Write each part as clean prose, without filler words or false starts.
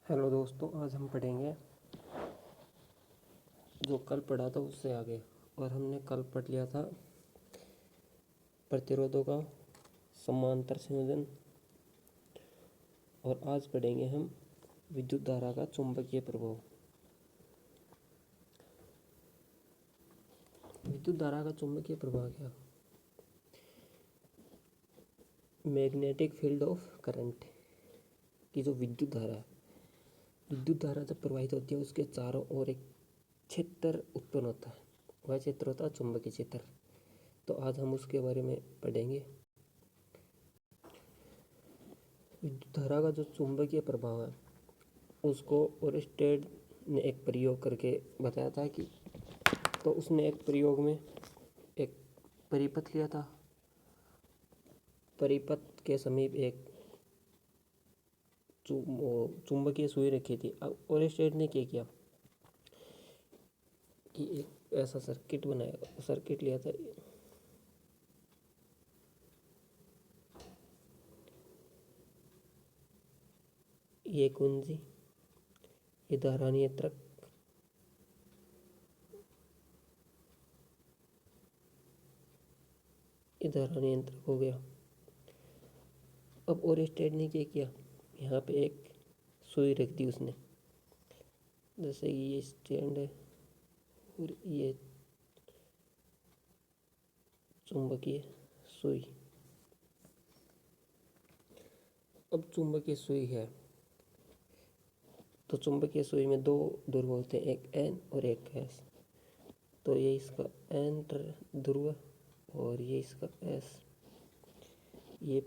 Hello दोस्तों, आज हम पढ़ेंगे जो कल पढ़ा था उससे आगे। और हमने कल पढ़ लिया था प्रतिरोधों का समांतर संयोजन। और आज पढ़ेंगे हम विद्युत धारा का चुंबकीय प्रभाव। विद्युत धारा का चुंबकीय प्रभाव क्या? मैग्नेटिक फील्ड ऑफ करंट की जो विद्युत धारा जब प्रवाहित होती है उसके चारों ओर एक क्षेत्र उत्पन्न होता है। वह क्षेत्र होता है चुंबकीय क्षेत्र। तो आज हम उसके बारे में पढ़ेंगे। विद्युत धारा का जो चुंबकीय प्रभाव है उसको ओरेस्टेड ने एक प्रयोग करके बताया था कि तो उसने एक प्रयोग में एक परिपथ लिया था। परिपथ के समीप एक चुंबकीय सुई रखी थी। अब ओरेस्टेड ने क्या किया कि एक ऐसा सर्किट बनाया, सर्किट लिया था। ये कुंजी, ये धारा नियंत्रक, ये धारा नियंत्रक हो गया। अब ओरेस्टेड ने क्या किया, यहाँ पे एक सुई रख दी उसने। जैसे ये स्टैंड है और ये चुंबकीय सुई। अब चुंबकीय सुई है तो चुंबकीय सुई में दो ध्रुव होते हैं, एक एन और एक एस। तो ये इसका एन ध्रुव और ये इसका एस, ये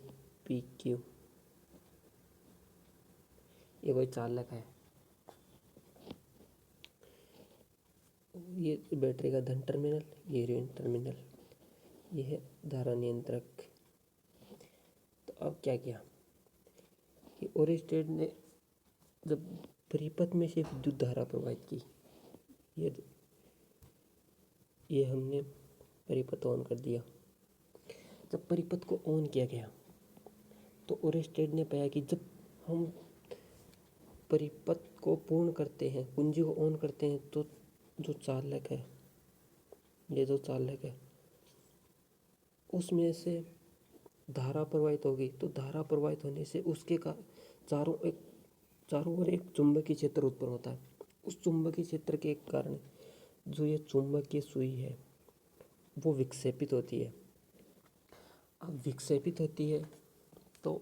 पी क्यू, ये कोई चालक है। ये बैटरी का धन टर्मिनल, ये ऋण टर्मिनल, ये है धारा नियंत्रक। तो अब क्या किया कि ओरेस्टेड ने जब परिपथ में से विद्युत धारा प्रवाहित की, ये हमने परिपथ ऑन कर दिया। जब परिपथ को ऑन किया गया तो ओरेस्टेड ने पाया कि जब हम परिपथ को पूर्ण करते हैं, कुंजी को ऑन करते हैं, तो जो चालक है, ये जो चालक है उसमें से धारा प्रवाहित होगी। तो धारा प्रवाहित होने से उसके का चारों ओर एक चुंबकीय क्षेत्र उत्पन्न होता है। उस चुंबकीय क्षेत्र के कारण जो ये चुंबकीय सुई है वो विक्षेपित होती है। अब विक्षेपित होती है तो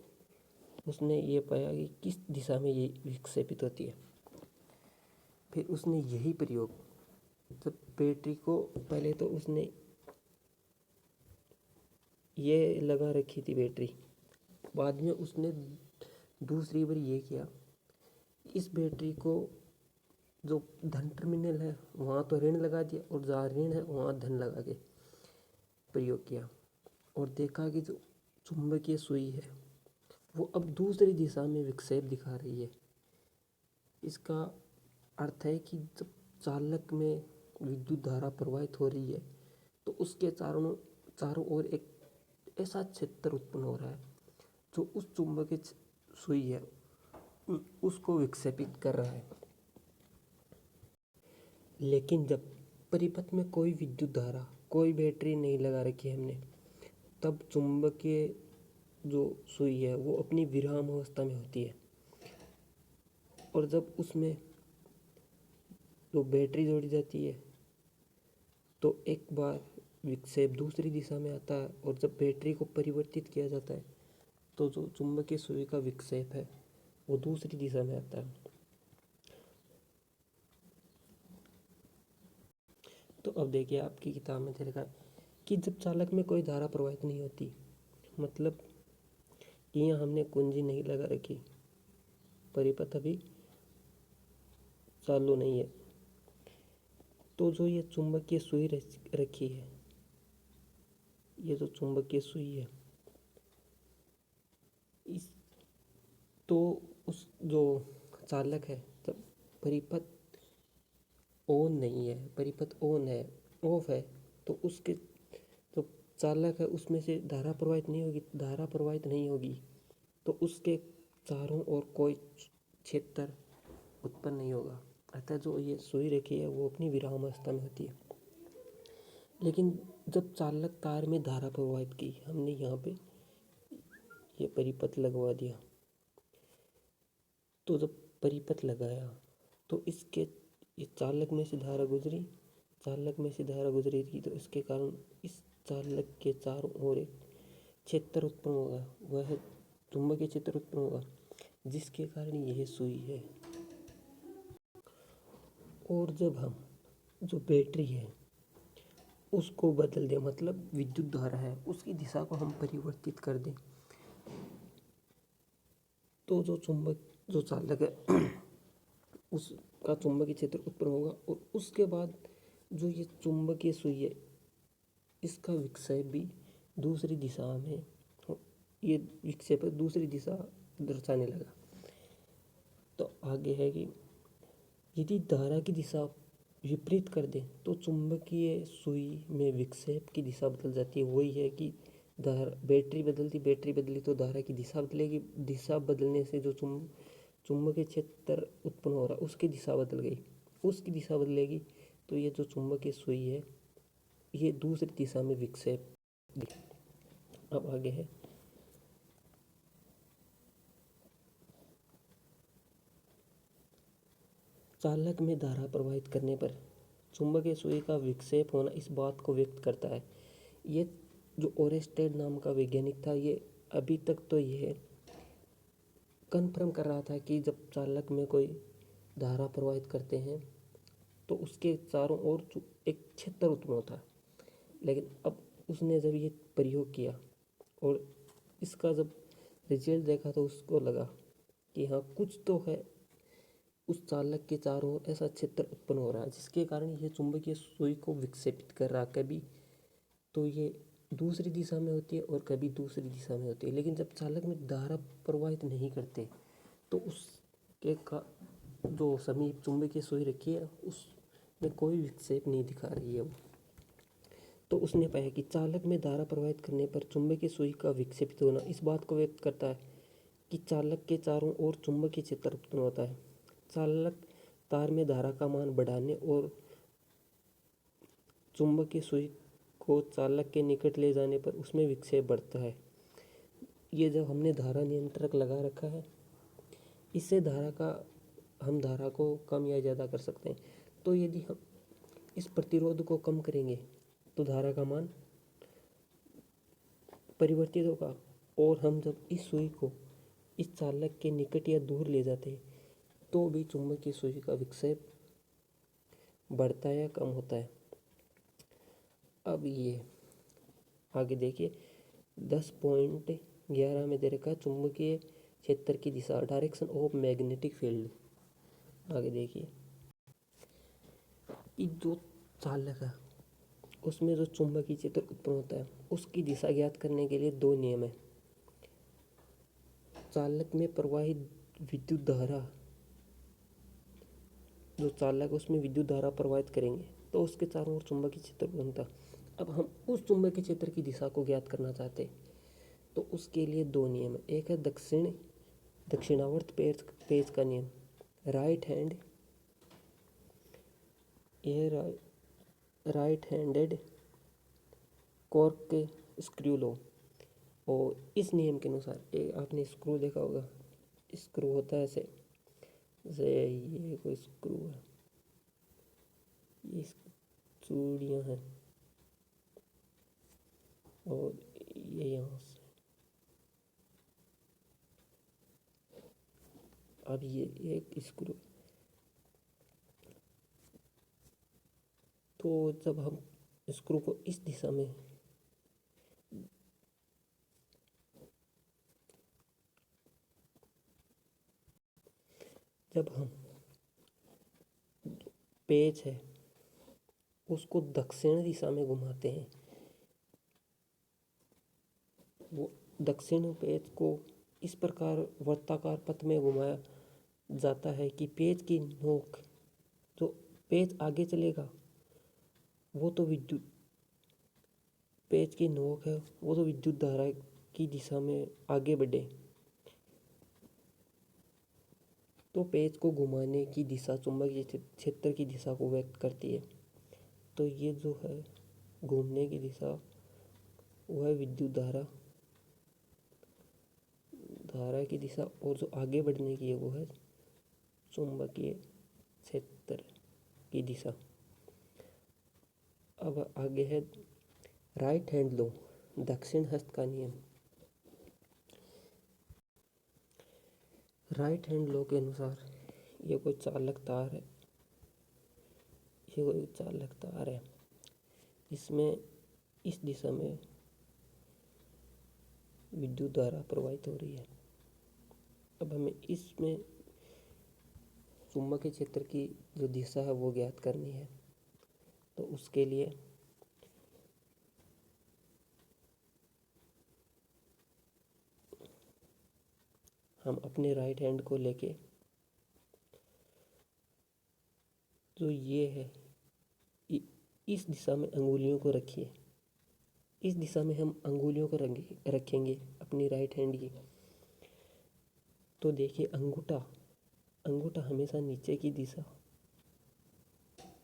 उसने ये पाया कि किस दिशा में ये विक्षेपित होती है। फिर उसने यही प्रयोग, जब बैटरी को पहले तो उसने ये लगा रखी थी बैटरी, बाद में उसने दूसरी बार ये किया, इस बैटरी को जो धन टर्मिनल है वहाँ तो ऋण लगा दिया और जहाँ ऋण है वहाँ धन लगा के प्रयोग किया। और देखा कि जो चुंबकीय सुई है वो अब दूसरी दिशा में विक्षेप दिखा रही है। इसका अर्थ है कि जब चालक में विद्युत धारा प्रवाहित हो रही है तो उसके चारों ओर एक ऐसा क्षेत्र उत्पन्न हो रहा है जो उस चुंबकीय सुई है उसको विक्षेपित कर रहा है। लेकिन जब परिपथ में कोई विद्युत धारा, कोई बैटरी नहीं लगा रखी है हमने, तब चुंबकीय जो सुई है वो अपनी विराम अवस्था में होती है। और जब उसमें जो बैटरी जोड़ी जाती है तो एक बार विक्षेप दूसरी दिशा में आता है। और जब बैटरी को परिवर्तित किया जाता है तो जो चुंबकीय सुई का विक्षेप है वो दूसरी दिशा में आता है। तो अब देखिए, आपकी किताब में दे रखा है कि जब चालक में कोई धारा प्रवाहित नहीं होती, मतलब कि यहाँ हमने कुंजी नहीं लगा रखी, परिपथ अभी चालू नहीं है, तो जो ये चुंबकीय सुई रखी है, ये जो चुंबकीय सुई है, इस तो उस जो चालक है, जब परिपथ ऑन नहीं है, परिपथ ऑन है, ऑफ है, तो उसके जो चालक है उसमें से धारा प्रवाहित नहीं होगी। धारा प्रवाहित नहीं होगी तो उसके चारों ओर कोई क्षेत्र उत्पन्न नहीं होगा। अतः जो ये सुई रखी है वो अपनी विराम अवस्था में होती है। लेकिन जब चालक तार में धारा प्रवाहित की, हमने यहाँ पे ये परिपथ लगवा दिया, तो जब परिपथ लगाया तो इसके ये चालक में से धारा गुजरी, चालक में से धारा गुजरी थी, तो इसके कारण इस चालक के चारों ओर एक क्षेत्र उत्पन्न होगा, वह चुंबकीय क्षेत्र उत्पन्न होगा, जिसके कारण यह सुई है। और जब हम जो बैटरी है उसको बदल दें, मतलब विद्युत धारा है उसकी दिशा को हम परिवर्तित कर दें, तो जो चालक है उसका चुंबकीय क्षेत्र उत्पन्न होगा। और उसके बाद जो ये चुंबकीय सुई है इसका विक्षेप भी दूसरी दिशा में ये विक्षेप दूसरी दिशा दर्शाने लगा। तो आगे है कि यदि धारा की दिशा विपरीत कर दें तो चुंबकीय सुई में विक्षेप की दिशा बदल जाती है। वही है कि बैटरी बदली तो धारा की दिशा बदलेगी, दिशा बदलने से जो चुंबकीय क्षेत्र उत्पन्न हो रहा है उसकी दिशा बदल गई, उसकी दिशा बदलेगी तो ये जो चुंबकीय सुई है ये दूसरी दिशा में विक्षेप। अब आगे है चालक में धारा प्रवाहित करने पर चुंबकीय सुई का विक्षेप होना इस बात को व्यक्त करता है। ये जो ओरेस्टेड नाम का वैज्ञानिक था, ये अभी तक तो यह कन्फर्म कर रहा था कि जब चालक में कोई धारा प्रवाहित करते हैं तो उसके चारों ओर एक क्षेत्र उत्पन्न होता है। लेकिन अब उसने जब ये प्रयोग किया और इसका जब रिजल्ट देखा तो उसको लगा कि हाँ कुछ तो है, उस चालक के चारों ओर ऐसा क्षेत्र उत्पन्न हो रहा है जिसके कारण ये चुंबकीय सुई को विक्षेपित कर रहा है। कभी तो ये दूसरी दिशा में होती है और कभी दूसरी दिशा में होती है। लेकिन जब चालक में धारा प्रवाहित नहीं करते तो उसके का जो समीप चुंबकीय सुई रखी है उसमें कोई विक्षेप नहीं दिखा रही है वो। तो उसने पाया कि चालक में धारा प्रवाहित करने पर चुंबकीय सुई का विक्षेपित होना इस बात को व्यक्त करता है कि चालक के चारों ओर चुंबकीय क्षेत्र उत्पन्न होता है। चालक तार में धारा का मान बढ़ाने और चुंबकीय सुई को चालक के निकट ले जाने पर उसमें विक्षेप बढ़ता है। ये जब हमने धारा नियंत्रक लगा रखा है, इससे हम धारा को कम या ज़्यादा कर सकते हैं। तो यदि हम इस प्रतिरोध को कम करेंगे तो धारा का मान परिवर्तित होगा। और हम जब इस सुई को इस चालक के निकट या दूर ले जाते हैं तो भी चुंबकीय सुई का विक्षेप बढ़ता या कम होता है। अब ये आगे देखिए 10.11 में दे रखा है चुंबकीय क्षेत्र की दिशा, डायरेक्शन ऑफ मैग्नेटिक फील्ड। आगे देखिए जो चालक है उसमें जो चुंबकीय क्षेत्र उत्पन्न होता है उसकी दिशा ज्ञात करने के लिए दो नियम है। चालक में प्रवाहित विद्युत धारा, जो चालक उसमें विद्युत धारा प्रवाहित करेंगे तो उसके चारों ओर चुंबकीय क्षेत्र बनता। अब हम उस चुंबकीय क्षेत्र की दिशा को ज्ञात करना चाहते हैं तो उसके लिए दो नियम है। एक है दक्षिणावर्त पेच का नियम, राइट हैंड, ये right handed cork screw law. और इस नियम के अनुसार आपने स्क्रू देखा होगा, स्क्रू होता है ऐसे, जैसे ये कोई स्क्रू है, ये चूड़ियाँ हैं और ये यहाँ से, अब ये एक स्क्रू। तो जब हम स्क्रू को इस दिशा में जब हम पेच है उसको दक्षिण दिशा में घुमाते हैं, वो दक्षिण पेच को इस प्रकार वृत्ताकार पथ में घुमाया जाता है कि पेच की नोक, जो पेच आगे चलेगा वो तो पेच की नोक है वो तो विद्युत धारा की दिशा में आगे बढ़े। तो पेज को घुमाने की दिशा चुंबकीय क्षेत्र की दिशा को व्यक्त करती है। तो ये जो है घूमने की दिशा वह विद्युत धारा की दिशा, और जो आगे बढ़ने की है वो है चुंबकीय क्षेत्र की दिशा। अब आगे है राइट हैंड लॉ, दक्षिण हस्त का नियम। राइट हैंड लॉ के अनुसार ये कोई चालक तार है, इसमें इस दिशा में विद्युत धारा प्रवाहित हो रही है। अब हमें इसमें चुंबकीय क्षेत्र की जो दिशा है वो ज्ञात करनी है। तो उसके लिए हम अपने राइट हैंड को लेके जो ये है इस दिशा में अंगुलियों को रखिए। इस दिशा में हम अंगुलियों को रखेंगे अपनी राइट हैंड की। तो देखिए अंगूठा हमेशा नीचे की दिशा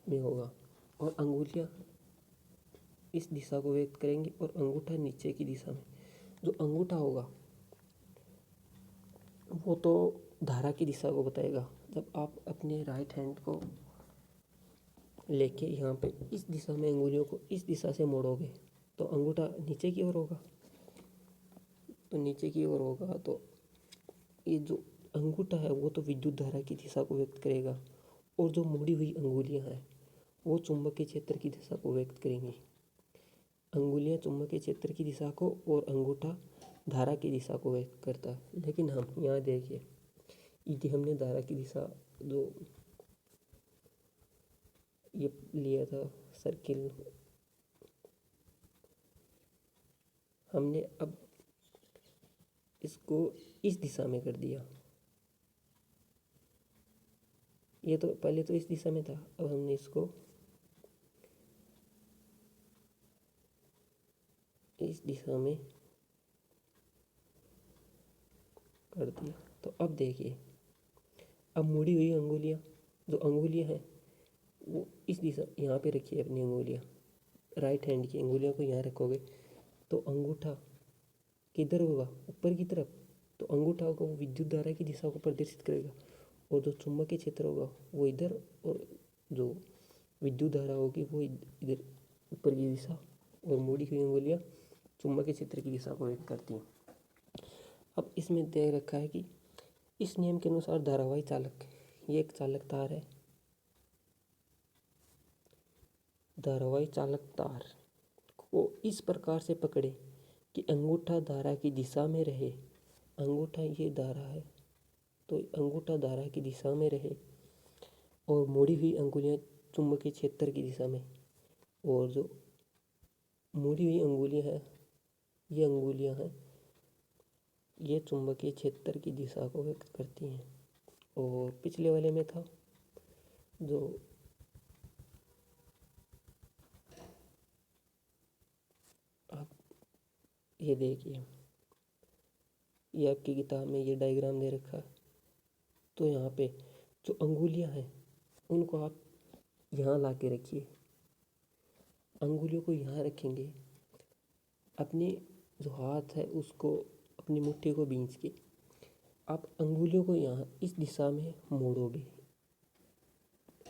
में होगा और अंगुलियां इस दिशा को व्यक्त करेंगी और अंगूठा नीचे की दिशा में। जो अंगूठा होगा वो तो धारा की दिशा को बताएगा। जब आप अपने राइट हैंड को लेके यहाँ पे इस दिशा में अंगुलियों को इस दिशा से मोड़ोगे तो अंगूठा नीचे की ओर होगा। तो ये जो अंगूठा है वो तो विद्युत धारा की दिशा को व्यक्त करेगा, और जो मुड़ी हुई अंगुलियां हैं वो चुंबकीय क्षेत्र की दिशा को व्यक्त करेंगी। अंगुलियां चुंबकीय क्षेत्र की दिशा को और अंगूठा धारा की दिशा को व्यक्त करता है। लेकिन हम यहाँ देखिए, यदि हमने धारा की दिशा जो ये लिया था सर्किल, हमने अब इसको इस दिशा में कर दिया। ये तो पहले तो इस दिशा में था, अब हमने इसको इस दिशा में कर दिया। तो अब देखिए, अब मुड़ी हुई अंगुलियां हैं वो इस दिशा, यहाँ पे रखिए अपनी अंगुलियां, राइट हैंड की अंगुलियों को यहाँ रखोगे तो अंगूठा किधर होगा, ऊपर की तरफ। तो अंगूठा होगा वो विद्युत धारा की दिशा को प्रदर्शित करेगा, और जो चुंबकीय क्षेत्र होगा वो इधर, और जो विद्युत धारा होगी वो इधर ऊपर की दिशा, और मुड़ी हुई अंगुलियां चुंबकीय क्षेत्र की दिशा को व्यक्त करती हैं। अब इसमें दे रखा है कि इस नियम के अनुसार धारावाही चालक, ये एक चालक तार है, धारावाही चालक तार को इस प्रकार से पकड़े कि अंगूठा धारा की दिशा में रहे। अंगूठा ये धारा है तो अंगूठा धारा की दिशा में रहे, और मुड़ी हुई अंगुलियां चुंबकीय क्षेत्र की दिशा में। और जो मुड़ी हुई अंगुलियां हैं ये चुंबकीय क्षेत्र की दिशा को व्यक्त करती हैं। और पिछले वाले में था जो आप ये देखिए, ये आपकी किताब में ये डायग्राम दे रखा है। तो यहाँ पे जो अंगुलियां हैं उनको आप यहाँ ला के रखिए, अंगुलियों को यहाँ रखेंगे, अपने जो हाथ है उसको, अपनी मुट्ठी को भींच के आप अंगुलियों को यहाँ इस दिशा में मोड़ोगे।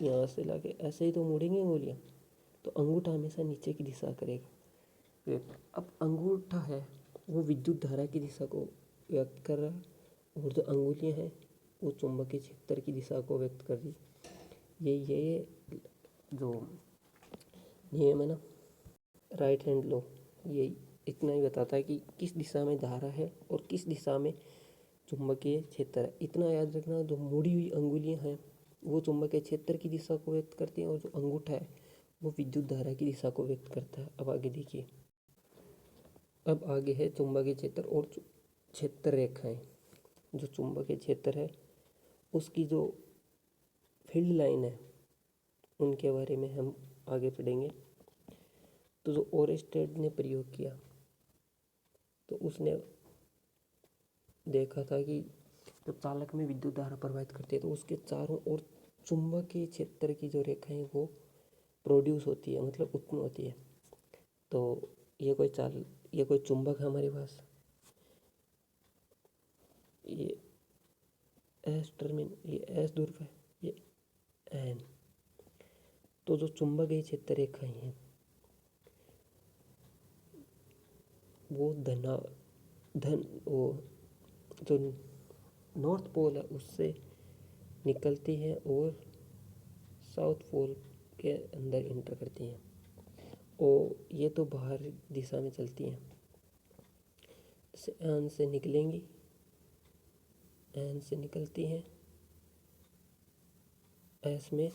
यहाँ से लाके ऐसे ही तो मोड़ेंगे अंगुलियाँ, तो अंगूठा हमेशा नीचे की दिशा करेगा। अब अंगूठा है वो विद्युत धारा की दिशा को व्यक्त कर रहा है, और जो अंगुलियाँ हैं वो चुंबकीय क्षेत्र की दिशा को व्यक्त कर रही। ये जो नियम है ना राइट हैंड लॉ, ये इतना ही बताता है कि किस दिशा में धारा है और किस दिशा में चुंबकीय क्षेत्र है। इतना याद रखना, जो मुड़ी हुई अंगुलियां हैं वो चुंबकीय क्षेत्र की दिशा को व्यक्त करती हैं, और जो अंगूठा है वो विद्युत धारा की दिशा को व्यक्त करता है। अब आगे देखिए, अब आगे है चुंबकीय क्षेत्र और क्षेत्र रेखाएं। जो चुंबकीय क्षेत्र है उसकी जो फील्ड लाइन है उनके बारे में हम आगे पढ़ेंगे। तो जो ओरेस्टेड ने प्रयोग किया तो उसने देखा था कि जब चालक में विद्युत धारा प्रवाहित करती है तो उसके चारों ओर चुंबकीय क्षेत्र की जो रेखाएं वो प्रोड्यूस होती है, मतलब उत्पन्न होती है। तो ये कोई चुंबक है हमारे पास, ये ये एस ध्रुव है, ये एन। तो जो चुंबकीय क्षेत्र रेखाएं हैं वो वो जो नॉर्थ पोल है उससे निकलती हैं और साउथ पोल के अंदर इंटर करती हैं। और ये तो बाहर दिशा में चलती हैं, जैसे एन से निकलेंगी, एन से निकलती हैं, एस में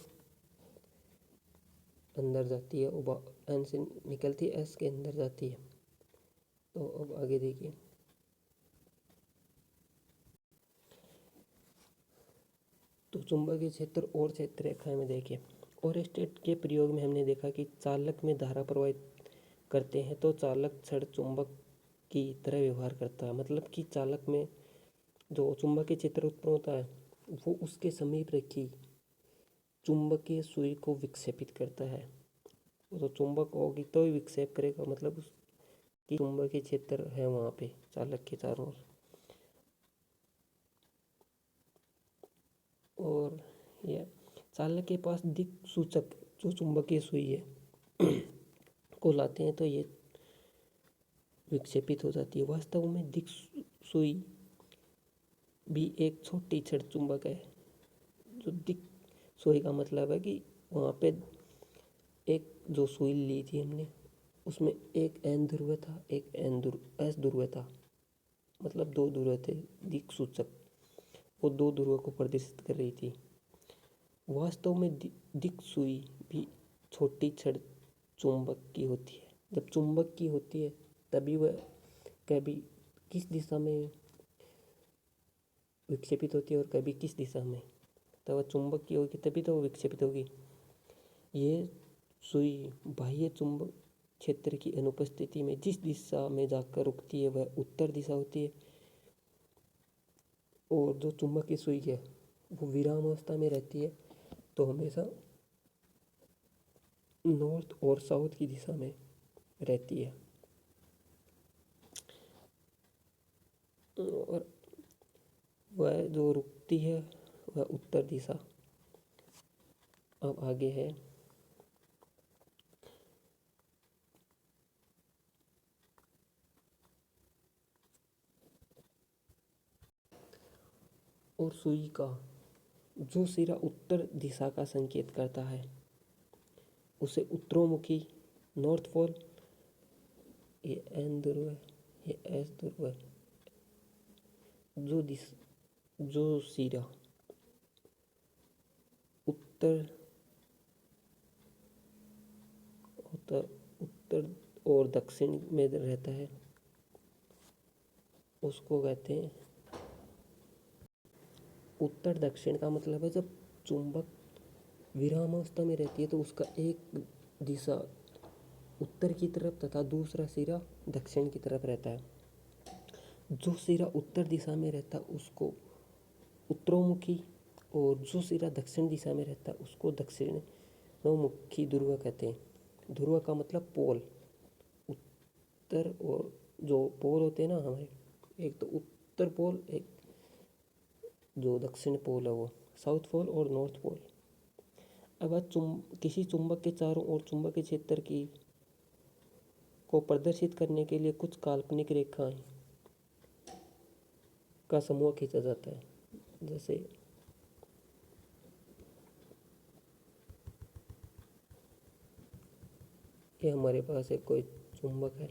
अंदर जाती है, एन से निकलती है, एस के अंदर जाती है। तो अब आगे देखिए, तो चुंबकीय क्षेत्र और क्षेत्र रेखाएं में देखिए, और स्टेट के प्रयोग में हमने देखा कि चालक में धारा प्रवाहित करते हैं तो चालक क्षण चुंबक की तरह व्यवहार करता है। मतलब कि चालक में जो चुंबकीय क्षेत्र उत्पन्न होता है वो उसके समीप रखी चुंबकीय सुई को विक्षेपित करता है। तो चुंबक होगी तो ही विक्षेप करेगा, मतलब उसकी चुंबकीय क्षेत्र है वहाँ पे चालक के चारों ओर। और यह चालक के पास दिक् सूचक जो चुंबकीय सुई है को लाते हैं तो ये विक्षेपित हो जाती है। वास्तव में दिक् सुई भी एक छोटी छड़ चुंबक है। जो दिक् सुई का मतलब है कि वहाँ पे एक जो सुई ली थी हमने उसमें एक एन ध्रुव था, एक एस ध्रुव था, मतलब दो ध्रुव थे दिक् सूचक, वो दो ध्रुवों को प्रदर्शित कर रही थी। वास्तव में दिक् सुई भी छोटी छड़ चुंबक की होती है। जब चुंबक की होती है तभी वह कभी किस दिशा में विक्षेपित होती है और कभी किस दिशा में, तो वह चुंबक की होगी तभी तो वो विक्षेपित होगी। ये सुई बाह्य चुंबक क्षेत्र की अनुपस्थिति में जिस दिशा में जाकर रुकती है वह उत्तर दिशा होती है, और जो चुंबक की सुई है वो विरामावस्था में रहती है तो हमेशा नॉर्थ और साउथ की दिशा में रहती है। और वह जो रुकती है वह उत्तर दिशा। अब आगे है और सुई का जो सिरा उत्तर दिशा का संकेत करता है उसे उत्तरोमुखी नॉर्थ पोल, ये एन ध्रुव है, ये एस ध्रुव है। जो सिरा उत्तर उत्तर और दक्षिण में रहता है उसको कहते हैं उत्तर दक्षिण। का मतलब है जब चुंबक विरामावस्था में रहती है तो उसका एक दिशा उत्तर की तरफ तथा दूसरा सिरा दक्षिण की तरफ रहता है। जो सिरा उत्तर दिशा में रहता है उसको उत्तरोमुखी, और जो सिरा दक्षिण दिशा में रहता है उसको दक्षिणोमुखी ध्रुव कहते हैं। ध्रुव का मतलब पोल। उत्तर और जो पोल होते हैं ना हमारे, एक तो उत्तर पोल, एक जो दक्षिण पोल है वो साउथ पोल और नॉर्थ पोल। अब किसी चुंबक के चारों ओर चुंबकीय क्षेत्र की को प्रदर्शित करने के लिए कुछ काल्पनिक रेखाएं का समूह खींचा जाता है। जैसे ये हमारे पास एक कोई चुंबक है,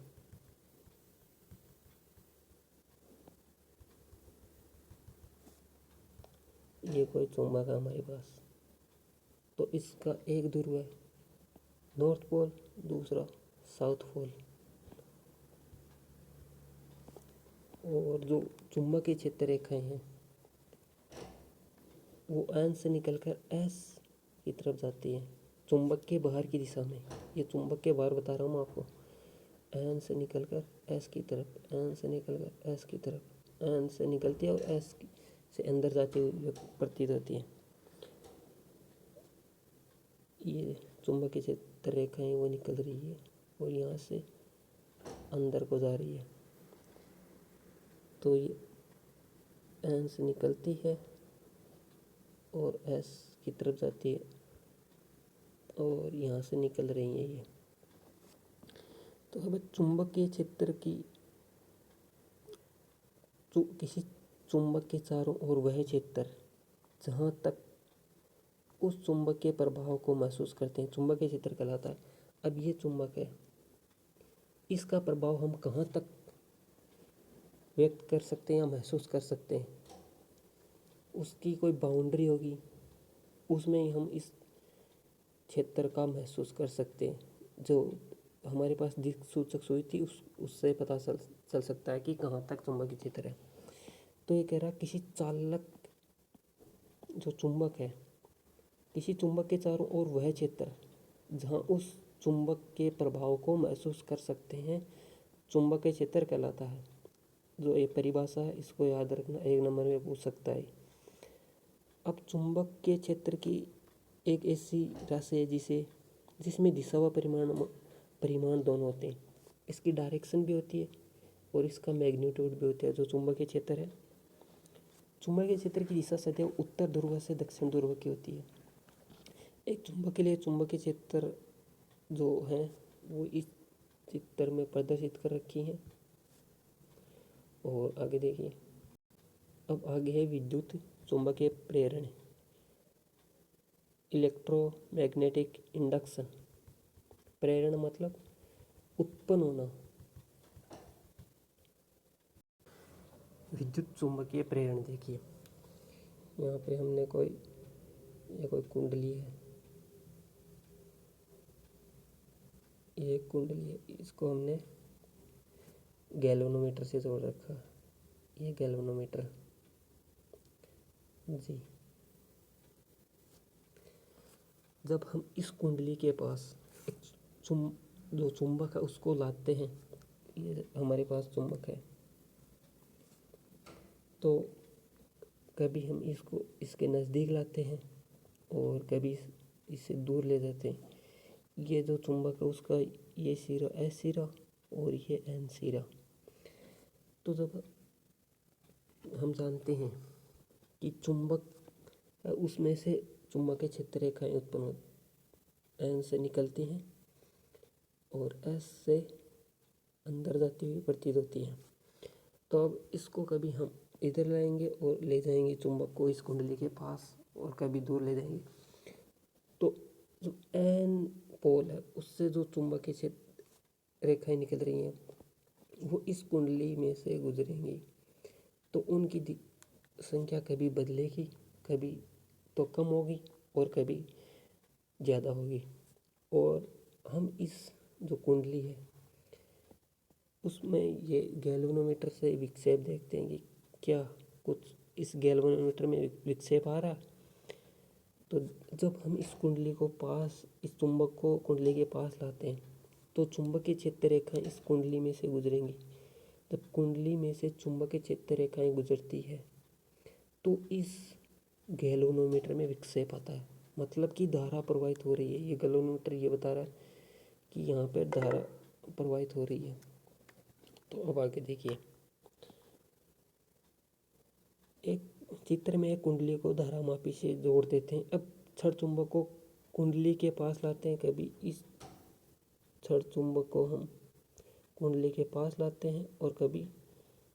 ये कोई चुंबक है हमारे पास, तो इसका एक ध्रुव है नॉर्थ पोल, दूसरा साउथ पोल। और जो चुंबकीय क्षेत्र रेखाएं हैं वो एन से निकलकर एस की तरफ जाती है चुंबक के बाहर की दिशा में। ये चुंबक के बाहर बता रहा हूँ मैं आपको। एन से निकलकर एस की तरफ, एन से निकलकर एस की तरफ, एन से निकलती है और एस से अंदर जाती हुई प्रतीत होती है। ये चुंबकीय क्षेत्र रेखाएं वो निकल रही है और यहाँ से अंदर को जा रही है। तो ये एन से निकलती है और एस की तरफ जाती है और यहाँ से निकल रही है ये। तो हमें चुंबकीय क्षेत्र की किसी चुंबक के चारों ओर वह क्षेत्र जहाँ तक उस चुंबक के प्रभाव को महसूस करते हैं चुंबकीय क्षेत्र कहलाता है। अब ये चुंबक है, इसका प्रभाव हम कहाँ तक व्यक्त कर सकते हैं या महसूस कर सकते हैं, उसकी कोई बाउंड्री होगी, उसमें ही हम इस क्षेत्र का महसूस कर सकते हैं। जो हमारे पास दिक् सूचक सुई थी उससे पता चल सकता है कि कहाँ तक चुंबकीय क्षेत्र है। तो ये कह रहा है किसी चालक जो चुंबक है, किसी चुंबक के चारों ओर वह क्षेत्र जहाँ उस चुंबक के प्रभाव को महसूस कर सकते हैं चुंबकीय क्षेत्र कहलाता है। जो ये परिभाषा है इसको याद रखना, 1 नंबर में पूछ सकता है। अब चुंबकीय क्षेत्र की एक ऐसी राशि है जिसमें दिशा व परिमाण दोनों होते हैं। इसकी डायरेक्शन भी होती है और इसका मैग्नीट्यूड भी होता है। जो चुंबकीय क्षेत्र है, चुंबकीय क्षेत्र की दिशा सदैव उत्तर ध्रुव से दक्षिण ध्रुव की होती है। एक चुंबक के लिए चुंबकीय क्षेत्र जो है वो इस चित्र में प्रदर्शित कर रखी है। और आगे देखिए, अब आगे है विद्युत चुंबकीय प्रेरण, इलेक्ट्रोमैग्नेटिक इंडक्शन। प्रेरण मतलब उत्पन्न होना। विद्युत चुंबकीय प्रेरण देखिए, यहाँ पे हमने कोई कुंडली है, ये कुंडली है, इसको हमने गैल्वेनोमीटर से जोड़ रखा। ये गैल्वेनोमीटर जी। जब हम इस कुंडली के पास एक जो चुंबक है उसको लाते हैं, ये हमारे पास चुंबक है, तो कभी हम इसको इसके नज़दीक लाते हैं और कभी इससे दूर ले जाते हैं। ये जो चुंबक है उसका ये सिरा एस सिरा और ये एन सिरा। तो जब हम जानते हैं कि चुंबक उसमें से चुंबकीय क्षेत्र रेखाएं उत्पन्न एन से निकलती हैं और एस से अंदर जाती हुई प्रतीत होती हैं। तो अब इसको कभी हम इधर लाएंगे और ले जाएंगे चुंबक को इस कुंडली के पास और कभी दूर ले जाएंगे। तो जो एन पोल है उससे जो चुंबकीय क्षेत्र रेखाएं निकल रही हैं वो इस कुंडली में से गुजरेंगी। तो उनकी संख्या कभी बदलेगी, कभी तो कम होगी और कभी ज़्यादा होगी। और हम इस जो कुंडली है उसमें ये गैल्वेनोमीटर से विक्षेप देखते हैं कि क्या कुछ इस गैल्वेनोमीटर में विक्षेप आ रहा। तो जब हम इस चुंबक को कुंडली के पास लाते हैं तो चुंबकीय क्षेत्र रेखाएं इस कुंडली में से गुजरेंगी। जब कुंडली में से चुंबकीय क्षेत्र रेखाएं गुजरती है तो इस गैल्वेनोमीटर में विक्षेप आता है, मतलब कि धारा प्रवाहित हो रही है। ये गैल्वेनोमीटर ये बता रहा है कि यहाँ पर धारा प्रवाहित हो रही है। तो अब आगे देखिए, एक चित्र में एक कुंडली को धारामापी से जोड़ देते हैं। अब छड़ चुंबक को कुंडली के पास लाते हैं, कभी इस छड़ चुंबक को हम कुंडली के पास लाते हैं और कभी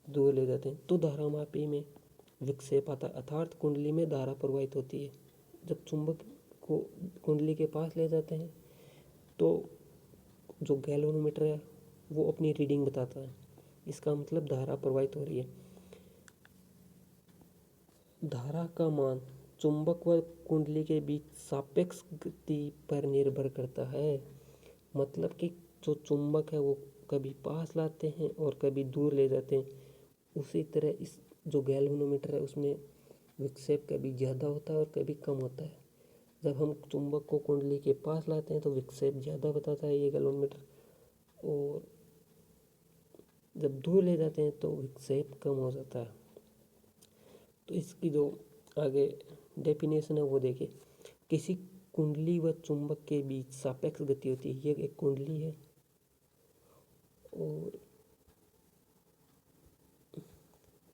दूर ले जाते हैं। तो धारामापी में विक्षेप आता है, अर्थात कुंडली में धारा प्रवाहित होती है। जब चुंबक को कुंडली के पास ले जाते हैं तो जो गैल्वेनोमीटर है वो अपनी रीडिंग बताता है, इसका मतलब धारा प्रवाहित हो रही है। धारा का मान चुंबक व कुंडली के बीच सापेक्ष गति पर निर्भर करता है। मतलब कि जो चुंबक है वो कभी पास लाते हैं और कभी दूर ले जाते हैं। उसी तरह इस जो गैल्वेनोमीटर है उसमें विक्षेप कभी ज़्यादा होता है और कभी कम होता है। जब हम चुंबक को कुंडली के पास लाते हैं तो विक्षेप ज़्यादा बताता है ये गैल्वेनोमीटर, और जब दूर ले जाते हैं तो विक्षेप कम हो जाता है। तो इसकी जो आगे डेफिनेशन है वो देखिए। किसी कुंडली व चुंबक के बीच सापेक्ष गति होती है। ये एक कुंडली है और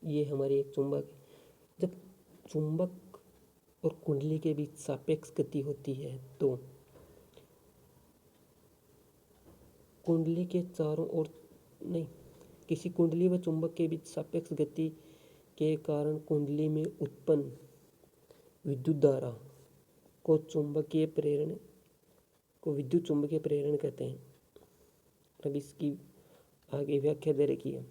ये हमारी एक चुंबक है। जब चुंबक और कुंडली के बीच सापेक्ष गति होती है तो कुंडली के चारों ओर नहीं, किसी कुंडली व चुंबक के बीच सापेक्ष गति के कारण कुंडली में उत्पन्न विद्युत धारा को विद्युत चुंबकीय प्रेरण कहते हैं। अब इसकी आगे व्याख्या दे रखी है।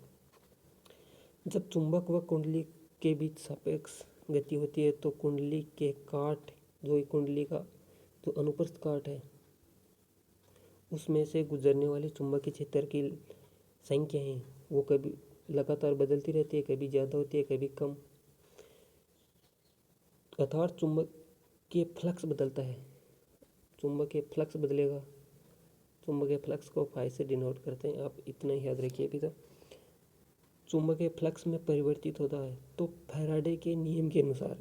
जब चुंबक व कुंडली के बीच सापेक्ष गति होती है तो कुंडली के काट, जो कुंडली का जो अनुप्रस्थ काट है, उसमें से गुजरने वाले चुंबकीय क्षेत्र की संख्या है वो कभी लगातार बदलती रहती है, कभी ज़्यादा होती है, कभी कम। अर्थात चुंबकीय फ्लक्स बदलता है। चुंबकीय फ्लक्स बदलेगा। चुंबकीय फ्लक्स को फाई से डिनोट करते हैं। आप इतना ही याद रखिए अभी तक। चुंबकीय फ्लक्स में परिवर्तित होता है तो फैराडे के नियम के अनुसार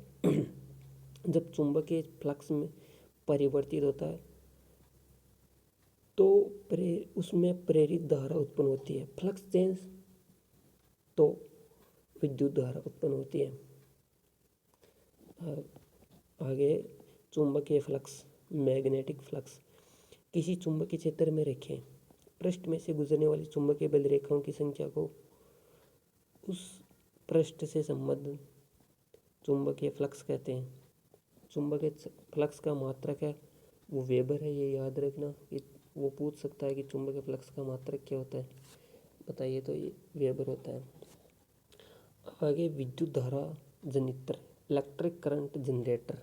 जब चुंबकीय फ्लक्स में परिवर्तित होता है तो उसमें प्रेरित धारा उत्पन्न होती है। फ्लक्स चेंज तो विद्युत धारा उत्पन्न होती है। आगे चुंबकीय फ्लक्स, मैग्नेटिक फ्लक्स। किसी चुंबकीय क्षेत्र में रखें पृष्ठ में से गुजरने वाली चुंबकीय बल रेखाओं की संख्या को उस पृष्ठ से संबंधित चुंबकीय फ्लक्स कहते हैं। चुंबकीय फ्लक्स का मात्रक है वो वेबर है, ये याद रखना। वो पूछ सकता है कि चुंबकीय फ्लक्स का मात्रक क्या होता है, बताइए, तो ये वेबर होता है। आगे विद्युत धारा जनित्र, इलेक्ट्रिक करंट जनरेटर।